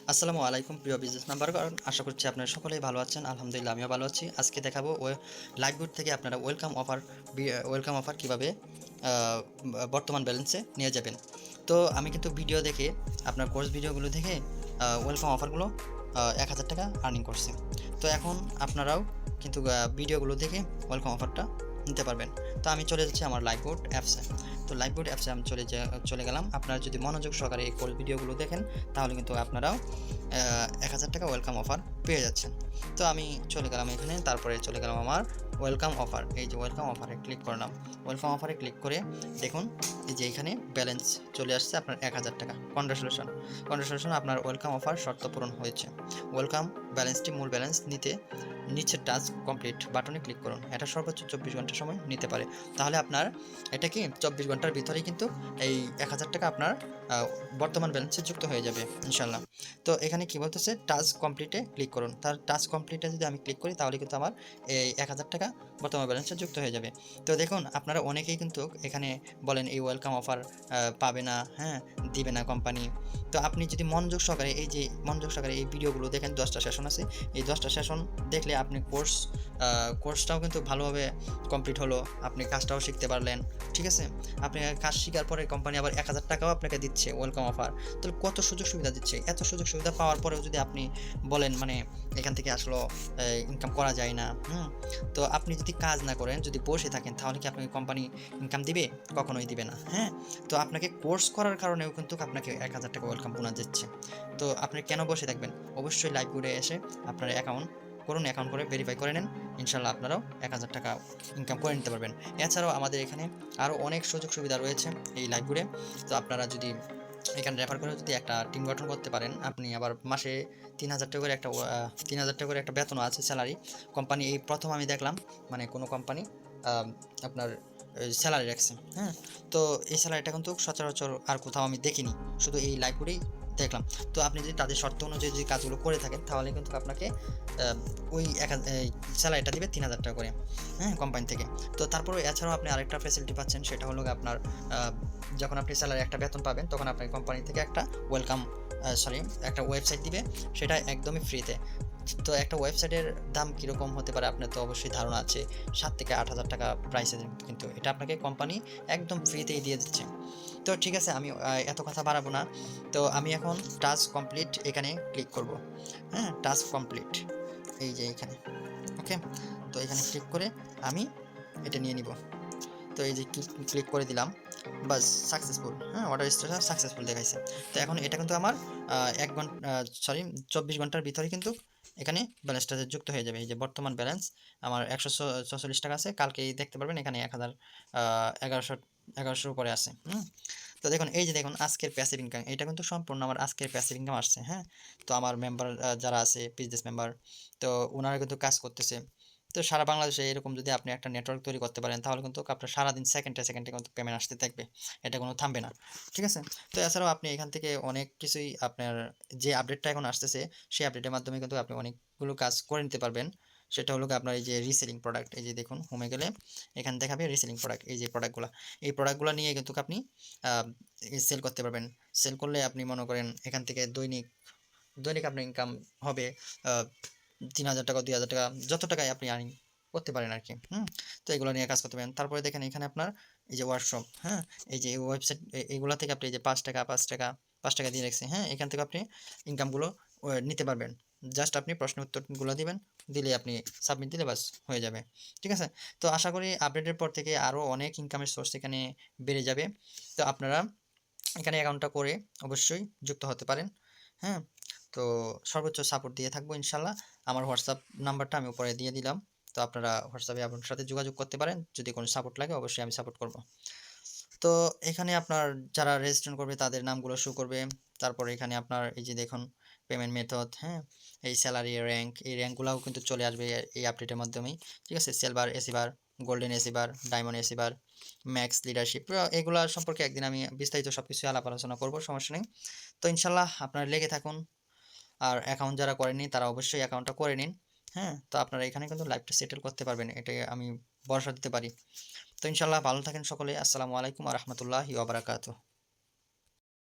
আসসালামু আলাইকুম প্রিয় বিজনেস মেম্বারগণ, আশা করছি আপনারা সকলেই ভালো আছেন। আলহামদুলিল্লাহ আমিও ভালো আছি। আজকে দেখাবো লাইভগুড থেকে আপনারা ওয়েলকাম অফার কীভাবে বর্তমান ব্যালেন্সে নিয়ে যাবেন। তো আমি কিন্তু ভিডিও দেখে আপনার কোর্স ভিডিওগুলো দেখে ওয়েলকাম অফারগুলো 1000 টাকা আর্নিং করছি। তো এখন আপনারাও কিন্তু ভিডিওগুলো দেখে ওয়েলকাম অফারটা নিতে পারবেন। তো আমি চলে যাচ্ছি আমার লাইভগুড অ্যাপসে। তো লাইভগুড অ্যাপসে আমি চলে গেলাম। আপনারা যদি মনোযোগ সহকারে এই কোর্স ভিডিওগুলো দেখেন তাহলে কিন্তু আপনারাও 1000 টাকা ওয়েলকাম অফার পেয়ে যাচ্ছেন। তো আমি চলে গেলাম এখানে, তারপরে চলে গেলাম আমার ওয়েলকাম অফার। এই যে ওয়েলকাম অফারে ক্লিক করলাম। ওয়েলকাম অফারে ক্লিক করে দেখুন এই যে এখানে ব্যালেন্স চলে আসছে আপনার 1000 টাকা। কনগ্রাচুলেশন, আপনার ওয়েলকাম অফার শর্ত পূরণ হয়েছে। ওয়েলকাম ব্যালেন্সটি মূল ব্যালেন্স নিতে নিচের টাস্ক কমপ্লিট বাটনে ক্লিক করুন। এটা সর্বোচ্চ 24 ঘন্টা সময় নিতে পারে। তাহলে আপনার এটা কি 24 ঘন্টার ভিতরেই কিন্তু এই 1000 টাকা আপনার বর্তমান ব্যালেন্সে যুক্ত হয়ে যাবে ইনশাল্লাহ। তো এখানে কি বলতেছে, টাস্ক কমপ্লিটে ক্লিক করুন। তার টাস্ক কমপ্লিটে যদি আমি ক্লিক করি তাহলে কিন্তু আমার এই 1000 টাকা বর্তমান ব্যালেন্সে যুক্ত হয়ে যাবে। তো দেখুন আপনারা অনেকেই কিন্তু এখানে বলেন এই ওয়েলকাম অফার পাবে না, হ্যাঁ দিবে না কোম্পানি। তো আপনি যদি মনোযোগ সহকারে এই ভিডিওগুলো দেখেন, 10টা সেশন আছে, এই 10টা সেশন দেখলে আপনি কোর্সটাও কিন্তু ভালোভাবে কমপ্লিট হলো, আপনি কাজটাও শিখতে পারলেন। ঠিক আছে, আপনি কাজ শেখার পরে কোম্পানি আবার 1000 টাকাও আপনাকে দিচ্ছে ওয়েলকাম অফার। তাহলে কত সুযোগ সুবিধা দিচ্ছে। এত সুযোগ সুবিধা পাওয়ার পরেও যদি আপনি বলেন মানে এখান থেকে আসলে ইনকাম করা যায় না, তো আপনি যদি কাজ না করেন, যদি বসে থাকেন, তাহলে কি আপনাকে কোম্পানি ইনকাম দিবে? কখনোই দিবে না। হ্যাঁ, তো আপনাকে কোর্স করার কারণেও কিন্তু আপনাকে 1000 টাকা ওয়েলকাম বোনাস দিচ্ছে। তো আপনি কেন বসে থাকবেন? অবশ্যই লাইভগুডে এসে আপনার অ্যাকাউন্ট করে ভেরিফাই করে নেন। ইনশাল্লাহ আপনারাও 1000 টাকা ইনকাম করে নিতে পারবেন। এছাড়াও আমাদের এখানে আরও অনেক সুযোগ সুবিধা রয়েছে এই লাইভগুডে। তো আপনারা যদি এখানে রেফার করে যদি একটা টিম গঠন করতে পারেন, আপনি আবার মাসে 3000 টাকা করে 3000 টাকা করে একটা বেতনও আছে, স্যালারি। কোম্পানি এই প্রথম আমি দেখলাম মানে কোনো কোম্পানি আপনার স্যালারি রাখছে। হ্যাঁ, তো এই স্যালারিটা কিন্তু সচরাচর আর কোথাও আমি দেখিনি, শুধু এই লাইভগুলোই দেখলাম। তো আপনি যদি তাদের শর্ত অনুযায়ী যে কাজগুলো করে থাকেন তাহলে কিন্তু আপনাকে ওই স্যালারিটা দিবে 3000 টাকা করে, হ্যাঁ, কোম্পানি থেকে। তো তারপরে এছাড়াও আপনি আরেকটা ফ্যাসিলিটি পাচ্ছেন, সেটা হলো আপনার যখন আপনি স্যালারি একটা বেতন পাবেন তখন আপনার কোম্পানি থেকে একটা একটা ওয়েবসাইট দিবে, সেটা একদমই ফ্রিতে। তো একটা ওয়েবসাইটের দাম কীরকম হতে পারে আপনার তো অবশ্যই ধারণা আছে, 7 থেকে 8000 টাকা প্রাইসে, কিন্তু এটা আপনাকে কোম্পানি একদম ফ্রিতেই দিয়ে দিচ্ছে। তো ঠিক আছে, আমি এত কথা বাড়াবো না। তো আমি এখন টাস্ক কমপ্লিট এখানে ক্লিক করব। হ্যাঁ, টাস্ক কমপ্লিট এই যে এখানে, ওকে। তো এখানে ক্লিক করে আমি এটা নিয়ে নিব। তো এই যে ক্লিক করে দিলাম, বাস সাকসেসফুল। হ্যাঁ, অর্ডার স্টেটাস সাকসেসফুল দেখাইছে। তো এখন এটা কিন্তু আমার 24 ঘন্টার ভিতরে কিন্তু এখানে ব্যালেন্সটা যুক্ত হয়ে যাবে। এই যে বর্তমান ব্যালেন্স আমার 146 টাকা আছে, কালকেই দেখতে পারবেন এখানে 1100 উপরে আছে। তো দেখুন এই যে দেখুন আজকের প্যাসিভ ইনকাম, এটা কিন্তু সম্পূর্ণ আমার আজকের প্যাসিভ ইনকাম আসছে। হ্যাঁ, তো আমার মেম্বার যারা আছে বিজনেস মেম্বার, তো ওনারা কিন্তু কাজ করতেছে। তো সারা বাংলাদেশে এরকম যদি আপনি একটা নেটওয়ার্ক তৈরি করতে পারেন তাহলে কিন্তু আপনার সারাদিন সেকেন্ডে সেকেন্ডে কিন্তু পেমেন্ট আসতে থাকবে, এটা কোনো থামবে না। ঠিক আছে, তো এছাড়াও আপনি এখান থেকে অনেক কিছুই আপনার যে আপডেটটা এখন আসতেছে সেই আপডেটের মাধ্যমে কিন্তু আপনি অনেকগুলো কাজ করে নিতে পারবেন। সেটা হলো আপনার এই যে রিসেলিং প্রোডাক্ট, এই যে দেখুন হোমে গেলে এখানে দেখাবে রিসেলিং প্রোডাক্ট, এই যে প্রোডাক্টগুলো নিয়ে কিন্তু আপনি সেল করতে পারবেন। সেল করলে আপনি মনে করেন এখান থেকে দৈনিক আপনার ইনকাম হবে 3000 টাকা, 2000 টাকা, যত টাকায় আপনি আর্নিং করতে পারেন আর কি। তো এগুলো নিয়ে কাজ করতে পারেন। তারপরে দেখেন এখানে আপনার এই যে ওয়ার্কশপ, হ্যাঁ, এই যে ওয়েবসাইট, এইগুলো থেকে আপনি এই যে 5 টাকা দিয়ে রাখছে, হ্যাঁ, এখান থেকে আপনি ইনকামগুলো নিতে পারবেন। জাস্ট আপনি প্রশ্ন উত্তরগুলো দিলে আপনি সাবমিট দিলে বাস হয়ে যাবে। ঠিক আছে, তো আশা করি আপডেটের পর থেকে আরও অনেক ইনকামের সোর্স এখানে বেড়ে যাবে। তো আপনারা এখানে অ্যাকাউন্টটা করে অবশ্যই যুক্ত হতে পারেন। হ্যাঁ, তো সর্বোচ্চ সাপোর্ট দিয়ে থাকবো ইনশাল্লাহ। আমার হোয়াটসঅ্যাপ নাম্বারটা আমি উপরে দিয়ে দিলাম। তো আপনারা হোয়াটসঅ্যাপে আপনার সাথে যোগাযোগ করতে পারেন, যদি কোনো সাপোর্ট লাগে অবশ্যই আমি সাপোর্ট করব। তো এখানে আপনার যারা রেজিস্ট্রেশন করবে তাদের নামগুলো শো করবে। তারপরে এখানে আপনার এই যে দেখুন পেমেন্ট মেথড, হ্যাঁ, এই স্যালারি র্যাঙ্ক, এই র্যাঙ্কগুলোও কিন্তু চলে আসবে এই আপডেটের মাধ্যমেই। ঠিক আছে, সিলভার এসি বার, গোল্ডেন এসি বার, ডায়মন্ড এসি বার, ম্যাক্স লিডারশিপ, এগুলো সম্পর্কে একদিন আমি বিস্তারিত সব কিছু আলাপ আলোচনা করবো, সমস্যা নেই। তো ইনশাল্লাহ আপনারা লেগে থাকুন। আর অ্যাকাউন্ট যারা করেননি তারা অবশ্যই অ্যাকাউন্টটা করে নিন। হ্যাঁ, তো আপনারা এখানে কিন্তু লাইফটা সেটেল করতে পারবেন, এটাই আমি ভরসা দিতে পারি। তো ইনশাল্লাহ ভালো থাকেন সকলে। আসসালামু আলাইকুম ওয়া রাহমাতুল্লাহি ওয়া বারাকাতুহু।